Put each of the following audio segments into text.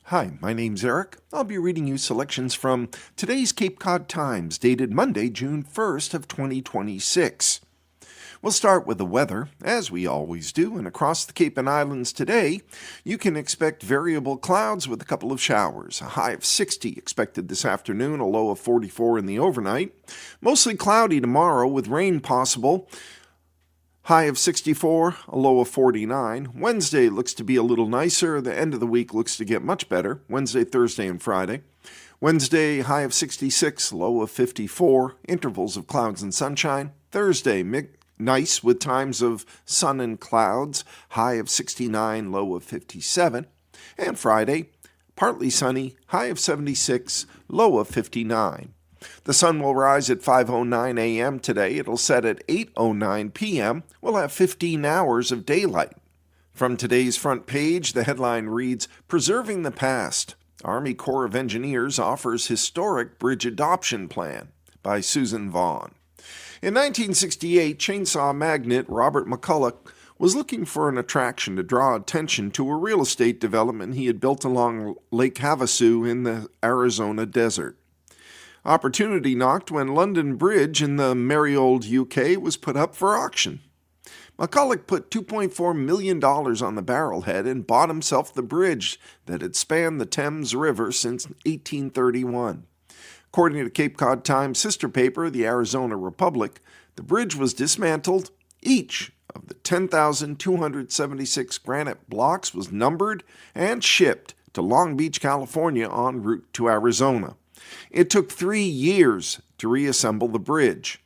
Hi, my name's Eric. I'll be reading you selections from today's Cape Cod Times, dated Monday, June 1st of 2026. We'll start with the weather, as we always do, and across the Cape and Islands today, you can expect variable clouds with a couple of showers. A high of 60 expected this afternoon, a low of 44 in the overnight. Mostly cloudy tomorrow with rain possible. High of 64, a low of 49. Wednesday looks to be a little nicer. The end of the week looks to get much better. Wednesday, Thursday, and Friday. Wednesday, high of 66, low of 54. Intervals of clouds and sunshine. Thursday, nice with times of sun and clouds. High of 69, low of 57. And Friday, partly sunny. High of 76, low of 59. The sun will rise at 5:09 a.m. today. It'll set at 8:09 p.m. We'll have 15 hours of daylight. From today's front page, the headline reads, Preserving the Past. Army Corps of Engineers offers historic bridge adoption plan, by Susan Vaughn. In 1968, chainsaw magnate Robert McCulloch was looking for an attraction to draw attention to a real estate development he had built along Lake Havasu in the Arizona desert. Opportunity knocked when London Bridge in the merry old UK was put up for auction. McCulloch put $2.4 million on the barrelhead and bought himself the bridge that had spanned the Thames River since 1831. According to Cape Cod Times' sister paper, the Arizona Republic, the bridge was dismantled. Each of the 10,276 granite blocks was numbered and shipped to Long Beach, California en route to Arizona. It took 3 years to reassemble the bridge.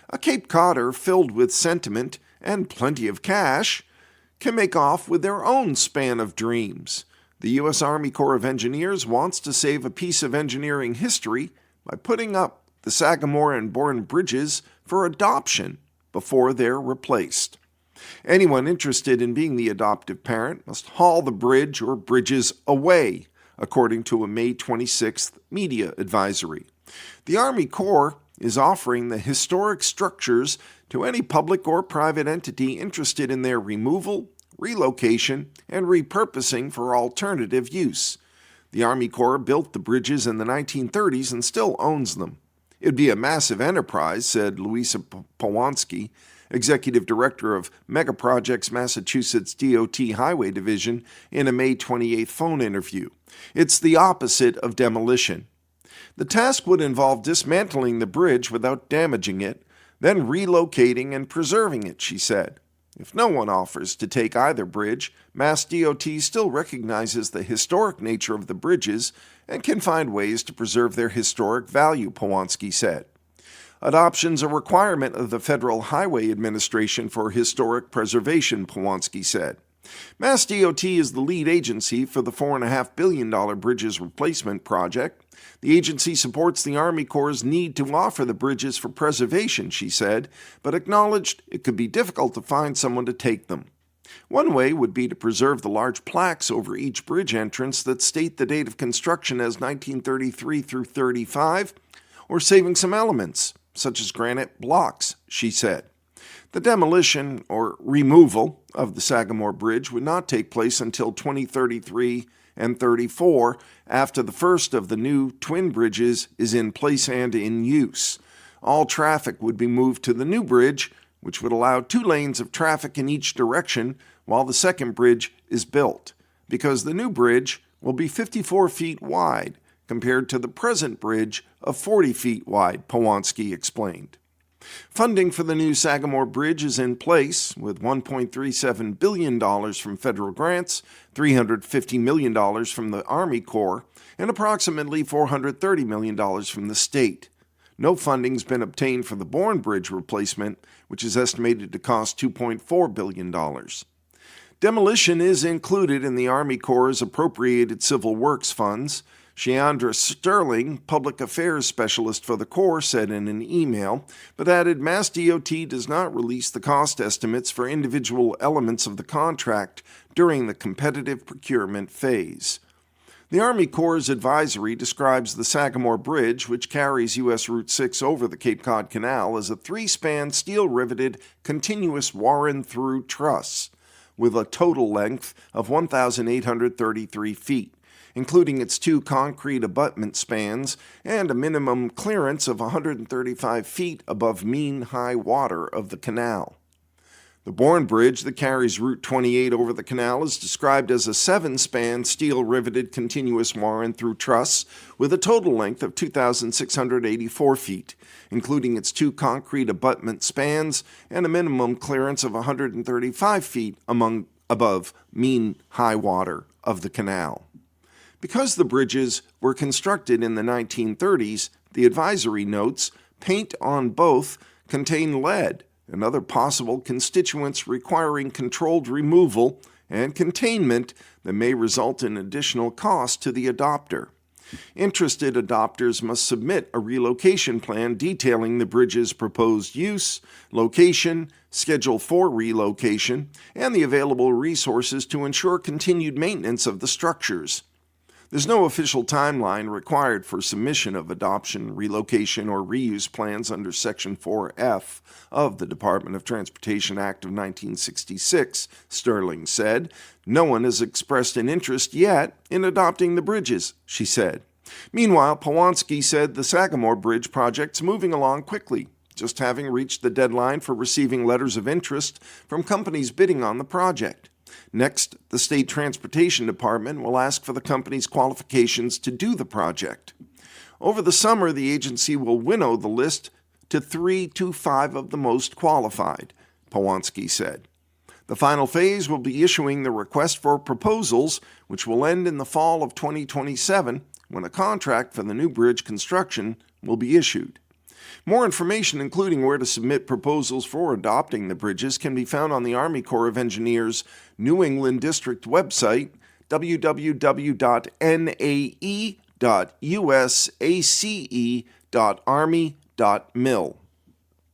A Cape Codder filled with sentiment and plenty of cash can make off with their own span of dreams. The U.S. Army Corps of Engineers wants to save a piece of engineering history by putting up the Sagamore and Bourne bridges for adoption before they're replaced. Anyone interested in being the adoptive parent must haul the bridge or bridges away, according to a May 26th media advisory. The Army Corps is offering the historic structures to any public or private entity interested in their removal, relocation, and repurposing for alternative use. The Army Corps built the bridges in the 1930s and still owns them. It'd be a massive enterprise, said Louisa Powanski, Executive Director of Megaprojects Massachusetts DOT Highway Division, in a May 28th phone interview. It's the opposite of demolition. The task would involve dismantling the bridge without damaging it, then relocating and preserving it, she said. If no one offers to take either bridge, Mass DOT still recognizes the historic nature of the bridges and can find ways to preserve their historic value, Powanski said. Adoption's a requirement of the Federal Highway Administration for historic preservation, Powanski said. Mass DOT is the lead agency for the $4.5 billion bridges replacement project. The agency supports the Army Corps' need to offer the bridges for preservation, she said, but acknowledged it could be difficult to find someone to take them. One way would be to preserve the large plaques over each bridge entrance that state the date of construction as 1933 through 35, or saving some elements, such as granite blocks, she said. The demolition or removal of the Sagamore Bridge would not take place until 2033 and 34, after the first of the new twin bridges is in place and in use. All traffic would be moved to the new bridge, which would allow 2 lanes of traffic in each direction while the second bridge is built, because the new bridge will be 54 feet wide compared to the present bridge of 40 feet wide, Powanski explained. Funding for the new Sagamore Bridge is in place, with $1.37 billion from federal grants, $350 million from the Army Corps, and approximately $430 million from the state. No funding's been obtained for the Bourne Bridge replacement, which is estimated to cost $2.4 billion. Demolition is included in the Army Corps' appropriated civil works funds. Sheandra Sterling, public affairs specialist for the Corps, said in an email, but added Mass DOT does not release the cost estimates for individual elements of the contract during the competitive procurement phase. The Army Corps' advisory describes the Sagamore Bridge, which carries U.S. Route 6 over the Cape Cod Canal, as a 3-span steel-riveted continuous Warren-through truss with a total length of 1,833 feet. including its 2 concrete abutment spans and a minimum clearance of 135 feet above mean high water of the canal. The Bourne Bridge that carries Route 28 over the canal is described as a 7-span steel-riveted continuous warren through truss with a total length of 2,684 feet, including its 2 concrete abutment spans and a minimum clearance of 135 feet above mean high water of the canal. Because the bridges were constructed in the 1930s, the advisory notes paint on both contain lead and other possible constituents requiring controlled removal and containment that may result in additional cost to the adopter. Interested adopters must submit a relocation plan detailing the bridge's proposed use, location, schedule for relocation, and the available resources to ensure continued maintenance of the structures. There's no official timeline required for submission of adoption, relocation, or reuse plans under Section 4F of the Department of Transportation Act of 1966, Sterling said. No one has expressed an interest yet in adopting the bridges, she said. Meanwhile, Powanski said the Sagamore Bridge project's moving along quickly, just having reached the deadline for receiving letters of interest from companies bidding on the project. Next, the State Transportation Department will ask for the company's qualifications to do the project. Over the summer, the agency will winnow the list to 3 to 5 of the most qualified, Powanski said. The final phase will be issuing the request for proposals, which will end in the fall of 2027, when a contract for the new bridge construction will be issued. More information, including where to submit proposals for adopting the bridges, can be found on the Army Corps of Engineers New England District website, www.nae.usace.army.mil.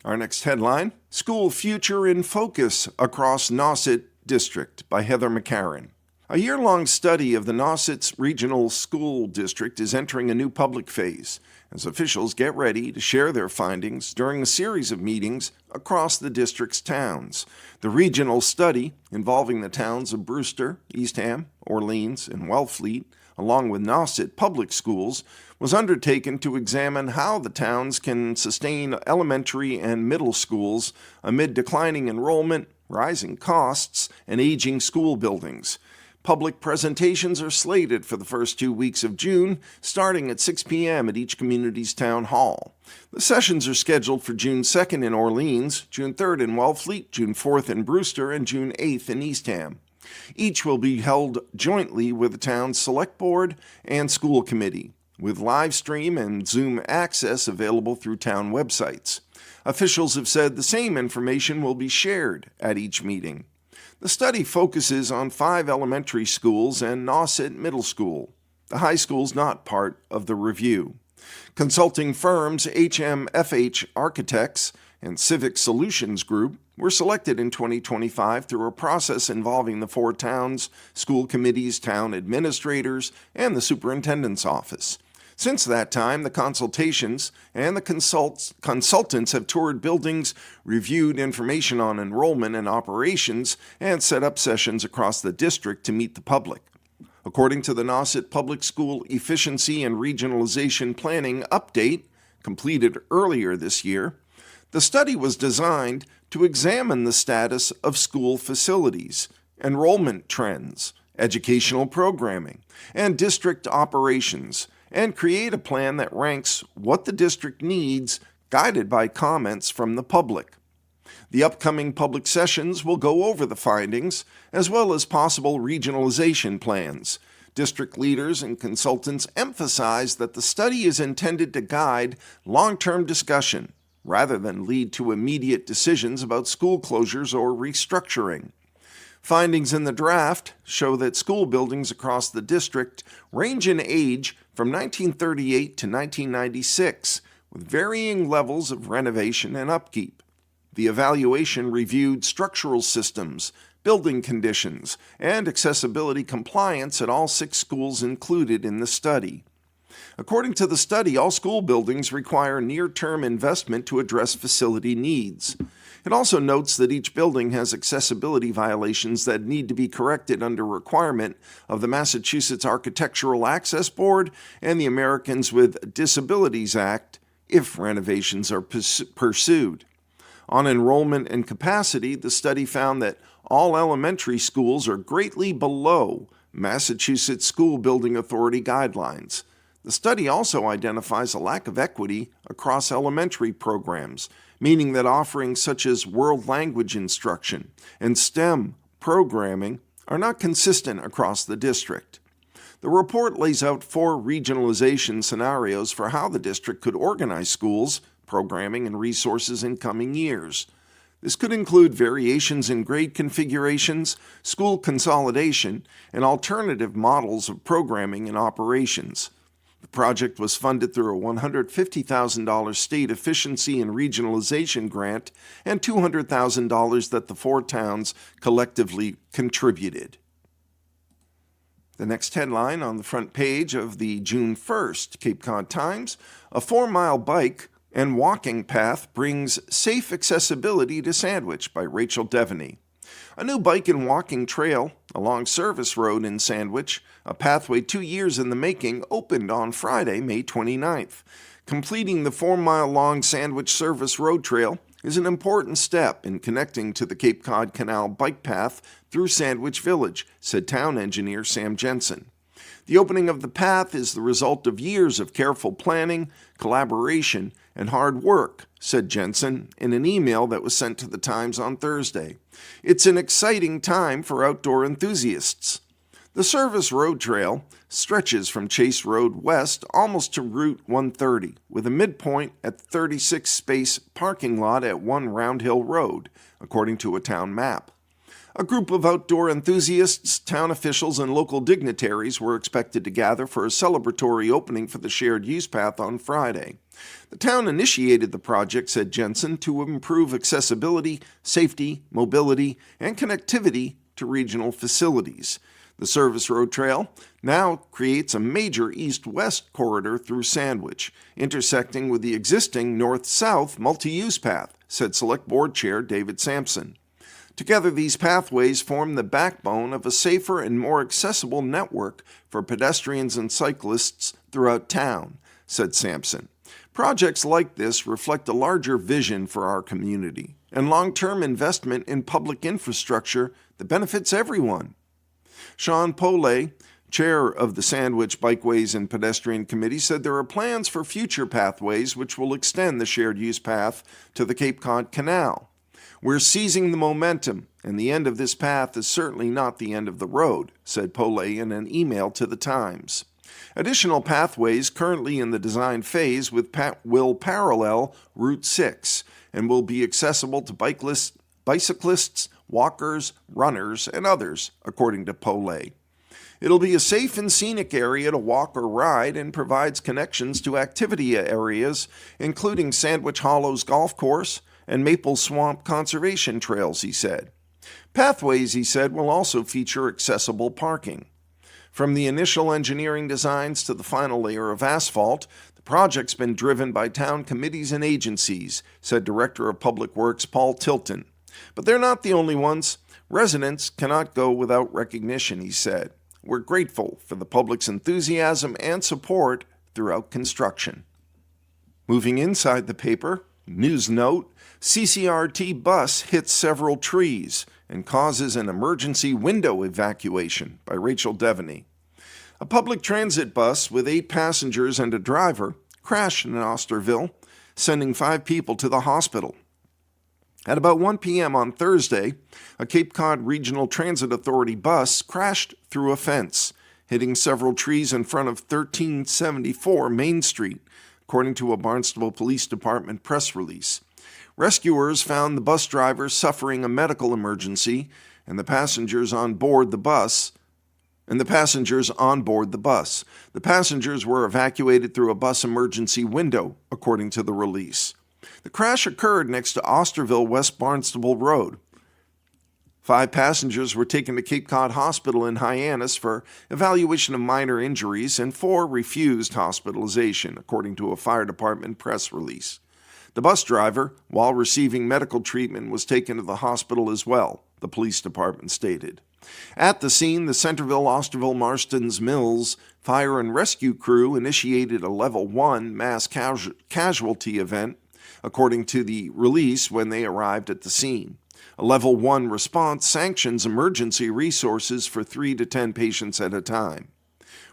Our next headline, School Future in Focus Across Nauset District by Heather McCarran. A year-long study of the Nauset's Regional School District is entering a new public phase as officials get ready to share their findings during a series of meetings across the district's towns. The regional study, involving the towns of Brewster, Eastham, Orleans, and Wellfleet, along with Nauset Public Schools, was undertaken to examine how the towns can sustain elementary and middle schools amid declining enrollment, rising costs, and aging school buildings. Public presentations are slated for the first 2 weeks of June, starting at 6 p.m. at each community's town hall. The sessions are scheduled for June 2nd in Orleans, June 3rd in Wellfleet, June 4th in Brewster, and June 8th in Eastham. Each will be held jointly with the town's select board and school committee, with live stream and Zoom access available through town websites. Officials have said the same information will be shared at each meeting. The study focuses on 5 elementary schools and Nauset Middle School. The high school is not part of the review. Consulting firms HMFH Architects and Civic Solutions Group were selected in 2025 through a process involving the 4 towns, school committees, town administrators, and the superintendent's office. Since that time, the consultations and the consultants have toured buildings, reviewed information on enrollment and operations, and set up sessions across the district to meet the public. According to the Nauset Public School Efficiency and Regionalization Planning Update, completed earlier this year, the study was designed to examine the status of school facilities, enrollment trends, educational programming, and district operations, and create a plan that ranks what the district needs, guided by comments from the public. The upcoming public sessions will go over the findings, as well as possible regionalization plans. District leaders and consultants emphasize that the study is intended to guide long-term discussion, rather than lead to immediate decisions about school closures or restructuring. Findings in the draft show that school buildings across the district range in age from 1938 to 1996, with varying levels of renovation and upkeep. The evaluation reviewed structural systems, building conditions, and accessibility compliance at all 6 schools included in the study. According to the study, all school buildings require near-term investment to address facility needs. It also notes that each building has accessibility violations that need to be corrected under requirement of the Massachusetts Architectural Access Board and the Americans with Disabilities Act if renovations are pursued. On enrollment and capacity, the study found that all elementary schools are greatly below Massachusetts School Building Authority guidelines. The study also identifies a lack of equity across elementary programs, meaning that offerings such as world language instruction and STEM programming are not consistent across the district. The report lays out 4 regionalization scenarios for how the district could organize schools, programming, and resources in coming years. This could include variations in grade configurations, school consolidation, and alternative models of programming and operations. The project was funded through a $150,000 state efficiency and regionalization grant and $200,000 that the 4 towns collectively contributed. The next headline on the front page of the June 1st Cape Cod Times, a 4-mile bike and walking path brings safe accessibility to Sandwich by Rachel Devaney. A new bike and walking trail along Service Road in Sandwich, a pathway 2 years in the making, opened on Friday, May 29th. Completing the 4-mile-long Sandwich Service Road Trail is an important step in connecting to the Cape Cod Canal bike path through Sandwich Village, said town engineer Sam Jensen. The opening of the path is the result of years of careful planning, collaboration, and hard work, said Jensen in an email that was sent to the Times on Thursday. It's an exciting time for outdoor enthusiasts. The Service Road Trail stretches from Chase Road west almost to Route 130, with a midpoint at 36-space parking lot at 1 Round Hill Road, according to a town map. A group of outdoor enthusiasts, town officials, and local dignitaries were expected to gather for a celebratory opening for the shared use path on Friday. The town initiated the project, said Jensen, to improve accessibility, safety, mobility, and connectivity to regional facilities. The Service Road Trail now creates a major east-west corridor through Sandwich, intersecting with the existing north-south multi-use path, said Select Board Chair David Sampson. Together, these pathways form the backbone of a safer and more accessible network for pedestrians and cyclists throughout town, said Sampson. Projects like this reflect a larger vision for our community and long-term investment in public infrastructure that benefits everyone. Sean Pole, chair of the Sandwich Bikeways and Pedestrian Committee, said there are plans for future pathways which will extend the shared use path to the Cape Cod Canal. We're seizing the momentum, and the end of this path is certainly not the end of the road, said Pole in an email to the Times. Additional pathways currently in the design phase will parallel Route 6 and will be accessible to bicyclists, walkers, runners, and others, according to Pole. It'll be a safe and scenic area to walk or ride and provides connections to activity areas, including Sandwich Hollows Golf Course and Maple Swamp Conservation Trails, he said. Pathways, he said, will also feature accessible parking. From the initial engineering designs to the final layer of asphalt, the project's been driven by town committees and agencies, said Director of Public Works Paul Tilton. But they're not the only ones. Residents cannot go without recognition, he said. We're grateful for the public's enthusiasm and support throughout construction. Moving inside the paper, news note, CCRT bus hits several trees and causes an emergency window evacuation by Rachel Devaney. A public transit bus with 8 passengers and a driver crashed in Osterville, sending 5 people to the hospital. At about 1 p.m. on Thursday, a Cape Cod Regional Transit Authority bus crashed through a fence, hitting several trees in front of 1374 Main Street, according to a Barnstable Police Department press release. Rescuers found the bus driver suffering a medical emergency and the passengers on board the bus. The passengers were evacuated through a bus emergency window, according to the release. The crash occurred next to Osterville West Barnstable Road. 5 passengers were taken to Cape Cod Hospital in Hyannis for evaluation of minor injuries, and 4 refused hospitalization, according to a fire department press release. The bus driver, while receiving medical treatment, was taken to the hospital as well, the police department stated. At the scene, the Centerville, Osterville, Marston's Mills fire and rescue crew initiated a Level 1 mass casualty event, according to the release when they arrived at the scene. A Level 1 response sanctions emergency resources for 3 to 10 patients at a time.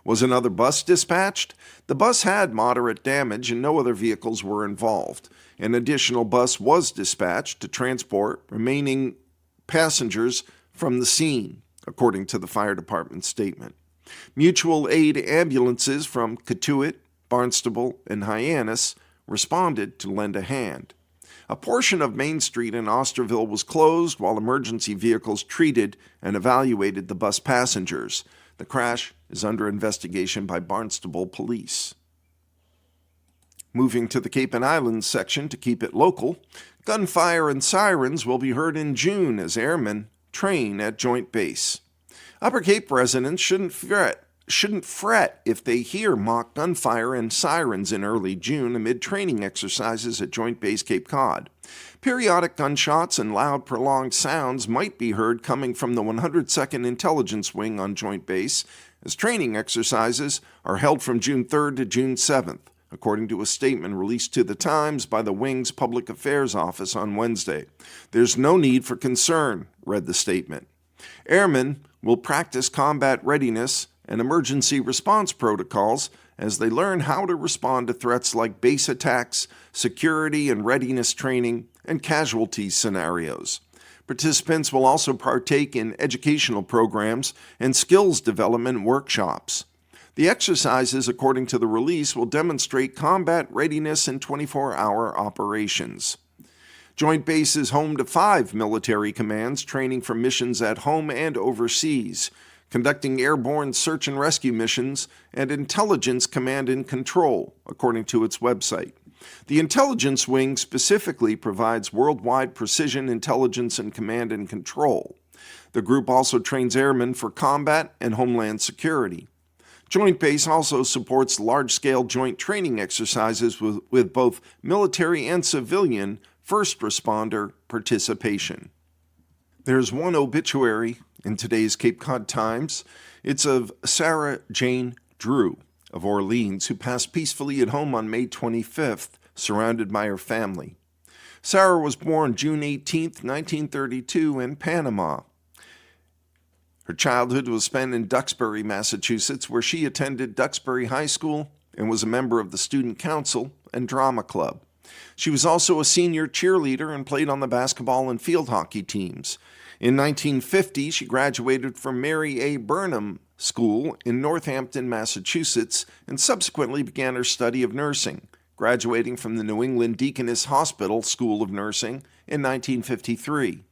Was another bus dispatched? The bus had moderate damage and no other vehicles were involved. An additional bus was dispatched to transport remaining passengers from the scene, according to the fire department statement. Mutual aid ambulances from Cotuit, Barnstable, and Hyannis responded to lend a hand. A portion of Main Street in Osterville was closed while emergency vehicles treated and evaluated the bus passengers. The crash is under investigation by Barnstable police. Moving to the Cape and Islands section to keep it local, gunfire and sirens will be heard in June as airmen train at Joint Base. Upper Cape residents shouldn't fret if they hear mock gunfire and sirens in early June amid training exercises at Joint Base Cape Cod. Periodic gunshots and loud, prolonged sounds might be heard coming from the 102nd Intelligence Wing on Joint Base, as training exercises are held from June 3rd to June 7th, according to a statement released to the Times by the Wing's Public Affairs Office on Wednesday. "There's no need for concern," read the statement. Airmen will practice combat readiness and emergency response protocols as they learn how to respond to threats like base attacks, security and readiness training, and casualty scenarios. Participants will also partake in educational programs and skills development workshops. The exercises, according to the release, will demonstrate combat readiness in 24-hour operations. Joint Base is home to 5 military commands training for missions at home and overseas, conducting airborne search and rescue missions and intelligence command and control, according to its website. The Intelligence Wing specifically provides worldwide precision intelligence and command and control. The group also trains airmen for combat and homeland security. Joint Base also supports large-scale joint training exercises with both military and civilian first responder participation. There's one obituary in today's Cape Cod Times. It's of Sarah Jane Drew of Orleans, who passed peacefully at home on May 25th, surrounded by her family. Sarah was born June 18, 1932, in Panama. Her childhood was spent in Duxbury, Massachusetts, where she attended Duxbury High School and was a member of the Student Council and Drama Club. She was also a senior cheerleader and played on the basketball and field hockey teams. In 1950, she graduated from Mary A. Burnham School in Northampton, Massachusetts, and subsequently began her study of nursing, graduating from the New England Deaconess Hospital School of Nursing in 1953.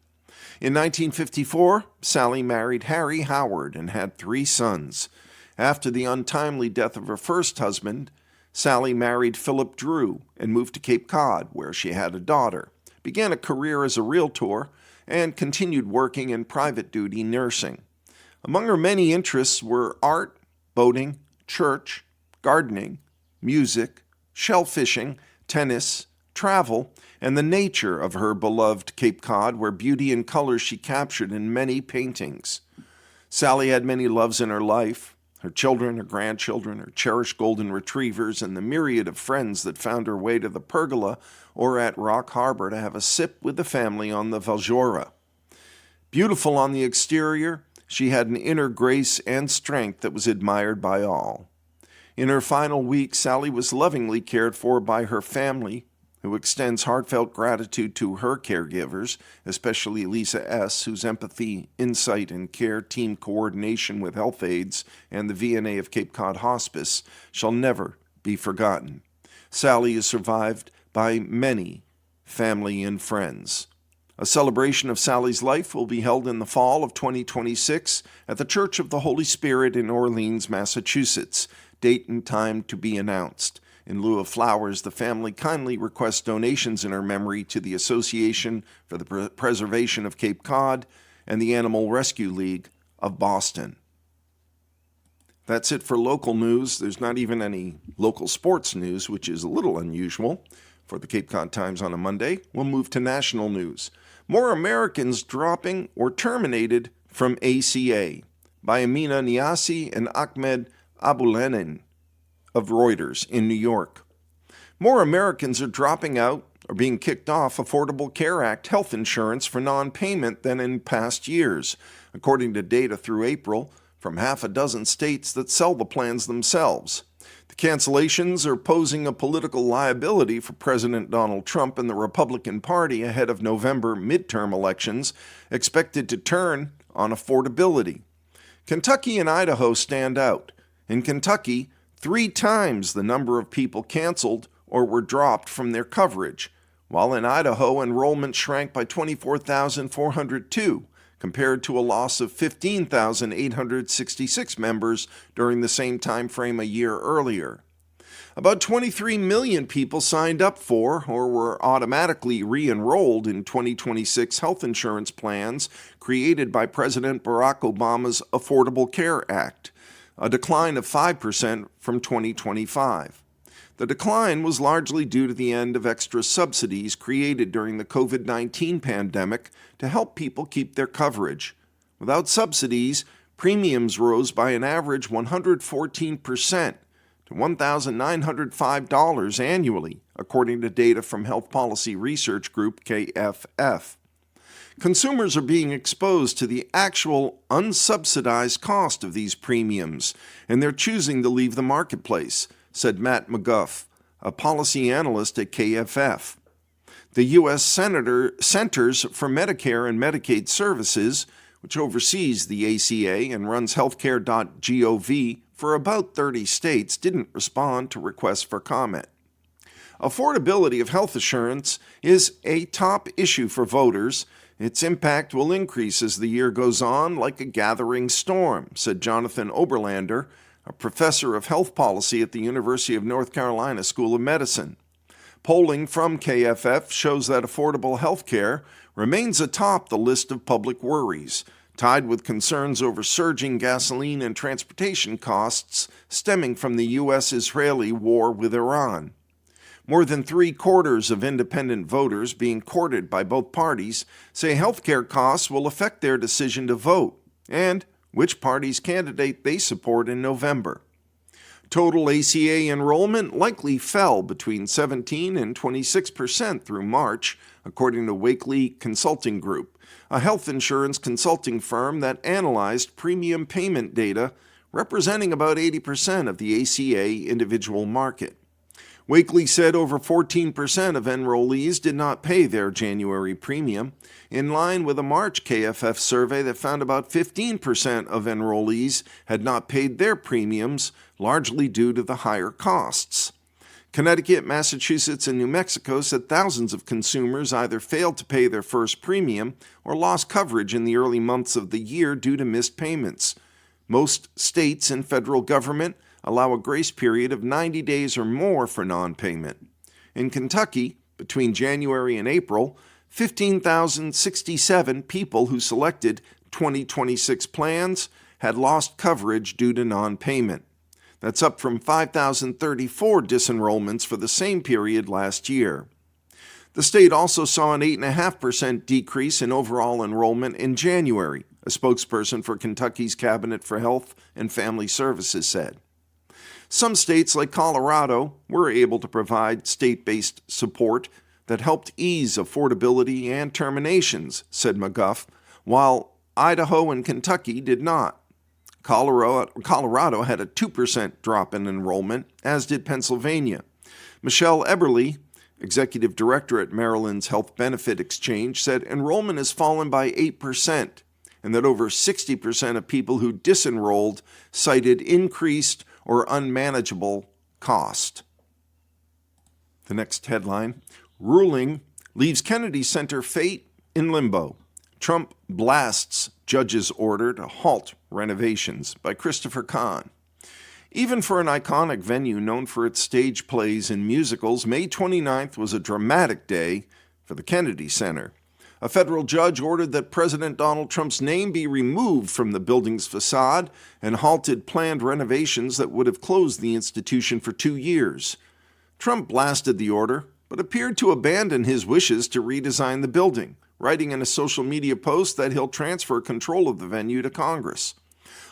In 1954, Sally married Harry Howard and had 3 sons. After the untimely death of her first husband, Sally married Philip Drew and moved to Cape Cod, where she had a daughter, began a career as a realtor, and continued working in private duty nursing. Among her many interests were art, boating, church, gardening, music, shell fishing, tennis, travel, and the nature of her beloved Cape Cod, where beauty and color she captured in many paintings. Sally had many loves in her life: her children, her grandchildren, her cherished golden retrievers, and the myriad of friends that found her way to the pergola or at Rock Harbor to have a sip with the family on the Valjora. Beautiful on the exterior, she had an inner grace and strength that was admired by all. In her final weeks, Sally was lovingly cared for by her family, who extends heartfelt gratitude to her caregivers, especially Lisa S., whose empathy, insight, and care, team coordination with health aides, and the VNA of Cape Cod Hospice shall never be forgotten. Sally is survived by many family and friends. A celebration of Sally's life will be held in the fall of 2026 at the Church of the Holy Spirit in Orleans, Massachusetts. Date and time to be announced. In lieu of flowers, the family kindly requests donations in her memory to the Association for the Preservation of Cape Cod and the Animal Rescue League of Boston. That's it for local news. There's not even any local sports news, which is a little unusual. For the Cape Cod Times on a Monday, we'll move to national news. More Americans dropping or terminated from ACA by Amina Niasi and Ahmed Aboulenin of Reuters in New York. More Americans are dropping out or being kicked off Affordable Care Act health insurance for non-payment than in past years, according to data through April from half a dozen states that sell the plans themselves. The cancellations are posing a political liability for President Donald Trump and the Republican Party ahead of November midterm elections, expected to turn on affordability. Kentucky and Idaho stand out. In Kentucky, 3 times the number of people canceled or were dropped from their coverage, while in Idaho, enrollment shrank by 24,402, compared to a loss of 15,866 members during the same time frame a year earlier. About 23 million people signed up for or were automatically re-enrolled in 2026 health insurance plans created by President Barack Obama's Affordable Care Act, a decline of 5% from 2025. The decline was largely due to the end of extra subsidies created during the COVID-19 pandemic to help people keep their coverage. Without subsidies, premiums rose by an average 114% to $1,905 annually, according to data from Health Policy Research Group, KFF. Consumers are being exposed to the actual unsubsidized cost of these premiums, and they're choosing to leave the marketplace, said Matt McGuff, a policy analyst at KFF. The U.S. Centers for Medicare and Medicaid Services, which oversees the ACA and runs healthcare.gov for about 30 states, didn't respond to requests for comment. Affordability of health insurance is a top issue for voters. Its impact will increase as the year goes on like a gathering storm, said Jonathan Oberlander, a professor of health policy at the University of North Carolina School of Medicine. Polling from KFF shows that affordable health care remains atop the list of public worries, tied with concerns over surging gasoline and transportation costs stemming from the U.S.-Israeli war with Iran. More than 3/4 of independent voters being courted by both parties say health care costs will affect their decision to vote and which party's candidate they support in November. Total ACA enrollment likely fell between 17% and 26% through March, according to Wakely Consulting Group, a health insurance consulting firm that analyzed premium payment data representing about 80% of the ACA individual market. Wakely said over 14% of enrollees did not pay their January premium, in line with a March KFF survey that found about 15% of enrollees had not paid their premiums, largely due to the higher costs. Connecticut, Massachusetts, and New Mexico said thousands of consumers either failed to pay their first premium or lost coverage in the early months of the year due to missed payments. Most states and federal government allow a grace period of 90 days or more for non-payment. In Kentucky, between January and April, 15,067 people who selected 2026 plans had lost coverage due to non-payment. That's up from 5,034 disenrollments for the same period last year. The state also saw an 8.5% decrease in overall enrollment in January, a spokesperson for Kentucky's Cabinet for Health and Family Services said. Some states, like Colorado, were able to provide state-based support that helped ease affordability and terminations, said McGuff, while Idaho and Kentucky did not. Colorado had a 2% drop in enrollment, as did Pennsylvania. Michelle Eberly, executive director at Maryland's Health Benefit Exchange, said enrollment has fallen by 8%, and that over 60% of people who disenrolled cited increased or unmanageable cost. The next headline, ruling leaves Kennedy Center fate in limbo. Trump blasts judge's order to halt renovations, by Christopher Kahn. Even for an iconic venue known for its stage plays and musicals, May 29th was a dramatic day for the Kennedy Center. A federal judge ordered that President Donald Trump's name be removed from the building's facade and halted planned renovations that would have closed the institution for 2 years. Trump blasted the order, but appeared to abandon his wishes to redesign the building, writing in a social media post that he'll transfer control of the venue to Congress.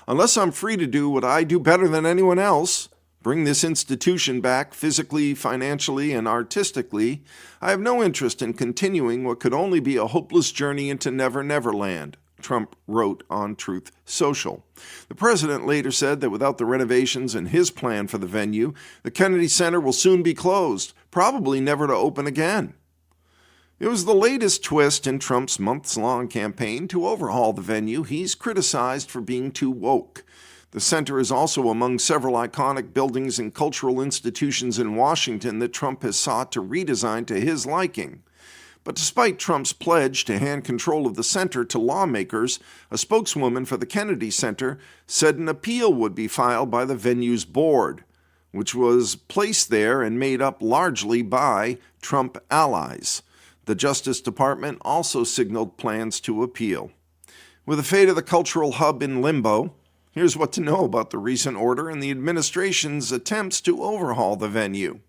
"Unless I'm free to do what I do better than anyone else, bring this institution back physically, financially, and artistically, I have no interest in continuing what could only be a hopeless journey into Never Never Land," Trump wrote on Truth Social. The president later said that without the renovations and his plan for the venue, the Kennedy Center will soon be closed, probably never to open again. It was the latest twist in Trump's months-long campaign to overhaul the venue he's criticized for being too woke. The center is also among several iconic buildings and cultural institutions in Washington that Trump has sought to redesign to his liking. But despite Trump's pledge to hand control of the center to lawmakers, a spokeswoman for the Kennedy Center said an appeal would be filed by the venue's board, which was placed there and made up largely by Trump allies. The Justice Department also signaled plans to appeal. With the fate of the cultural hub in limbo, here's what to know about the recent order and the administration's attempts to overhaul the venue.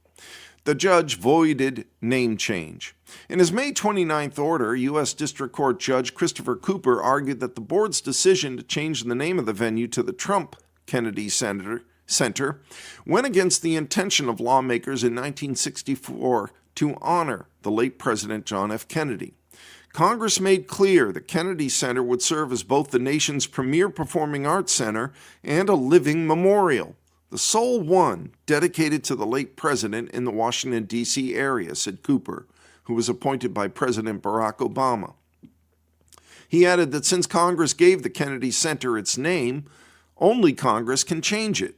The judge voided name change. In his May 29th order, U.S. District Court Judge Christopher Cooper argued that the board's decision to change the name of the venue to the Trump Kennedy Center went against the intention of lawmakers in 1964 to honor the late President John F. Kennedy. Congress made clear the Kennedy Center would serve as both the nation's premier performing arts center and a living memorial, the sole one dedicated to the late president in the Washington, D.C. area, said Cooper, who was appointed by President Barack Obama. He added that since Congress gave the Kennedy Center its name, only Congress can change it.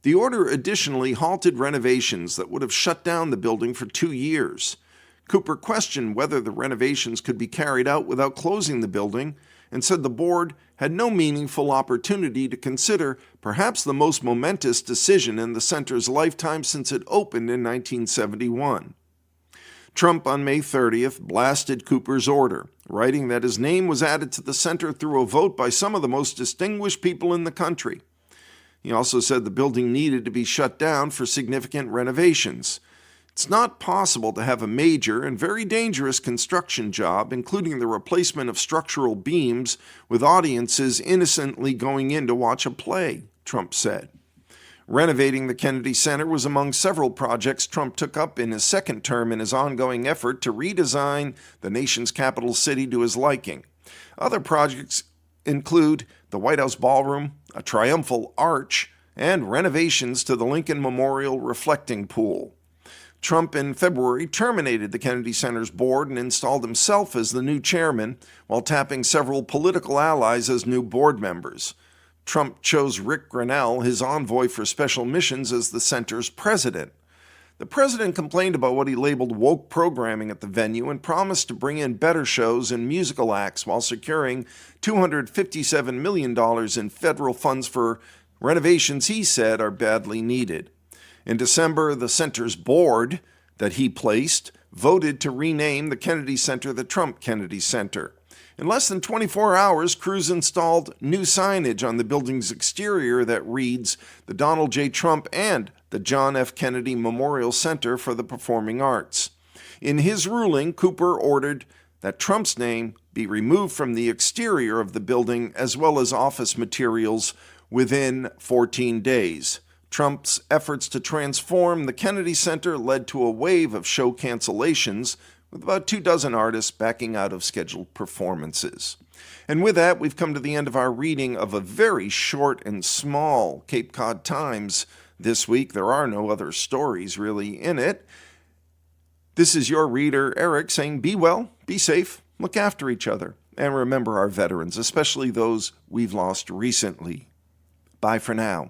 The order additionally halted renovations that would have shut down the building for 2 years. Cooper questioned whether the renovations could be carried out without closing the building and said the board had no meaningful opportunity to consider perhaps the most momentous decision in the center's lifetime since it opened in 1971. Trump on May 30th blasted Cooper's order, writing that his name was added to the center through a vote by some of the most distinguished people in the country. He also said the building needed to be shut down for significant renovations. It's not possible to have a major and very dangerous construction job, including the replacement of structural beams, with audiences innocently going in to watch a play, Trump said. Renovating the Kennedy Center was among several projects Trump took up in his second term in his ongoing effort to redesign the nation's capital city to his liking. Other projects include the White House Ballroom, a triumphal arch, and renovations to the Lincoln Memorial Reflecting Pool. Trump in February terminated the Kennedy Center's board and installed himself as the new chairman, while tapping several political allies as new board members. Trump chose Rick Grenell, his envoy for special missions, as the center's president. The president complained about what he labeled woke programming at the venue and promised to bring in better shows and musical acts while securing $257 million in federal funds for renovations he said are badly needed. In December, the center's board that he placed voted to rename the Kennedy Center the Trump Kennedy Center. In less than 24 hours, crews installed new signage on the building's exterior that reads, "The Donald J. Trump and the John F. Kennedy Memorial Center for the Performing Arts." In his ruling, Cooper ordered that Trump's name be removed from the exterior of the building as well as office materials within 14 days. Trump's efforts to transform the Kennedy Center led to a wave of show cancellations, with about 24 artists backing out of scheduled performances. And with that, we've come to the end of our reading of a very short and small Cape Cod Times this week. There are no other stories really in it. This is your reader, Eric, saying be well, be safe, look after each other, and remember our veterans, especially those we've lost recently. Bye for now.